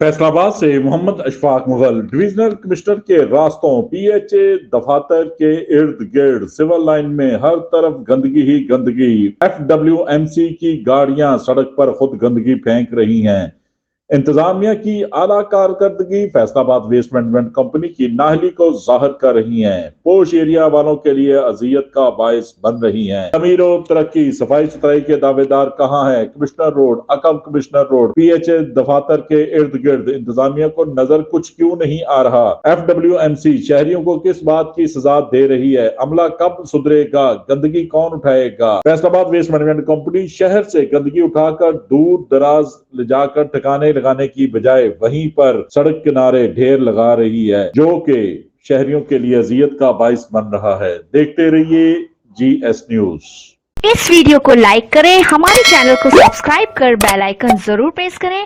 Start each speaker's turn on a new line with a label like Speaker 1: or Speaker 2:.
Speaker 1: फैसलाबाद से Mohammad Ashfaq Mughal. Divisional commissioner के रास्तों, PHA दफातर के इर्द गिर्द सिविल लाइन में हर तरफ गंदगी ही गंदगी। FWMC की गाड़ियां सड़क पर खुद गंदगी फेंक रही हैं। इंतजामिया की आला कारकर्दगी फैसलाबाद वेस्ट मैनेजमेंट कंपनी की नाहली को जाहिर कर रही है। पोश एरिया वालों के लिए अजियत का बायस बन रही है। तमीर और तरक्की, सफाई सुथराई के दावेदार कहाँ है? कमिश्नर रोड, अकब कमिश्नर रोड, PHA दफातर के इर्द गिर्द इंतजामिया को नजर कुछ क्यों नहीं आ रहा? FWMC शहरियों को किस बात की सजा दे रही है? अमला कब सुधरेगा? गंदगी कौन उठाएगा? फैसलाबाद वेस्ट मैनेजमेंट कंपनी शहर से गंदगी उठाकर दूर दराज ले जाकर ठिकाने लगाने की बजाय वहीं पर सड़क किनारे ढेर लगा रही है, जो कि शहरियों के लिए अजियत का बाइस बन रहा है। देखते रहिए GS न्यूज।
Speaker 2: इस वीडियो को लाइक करें, हमारे चैनल को सब्सक्राइब कर बेल आइकन जरूर प्रेस करें।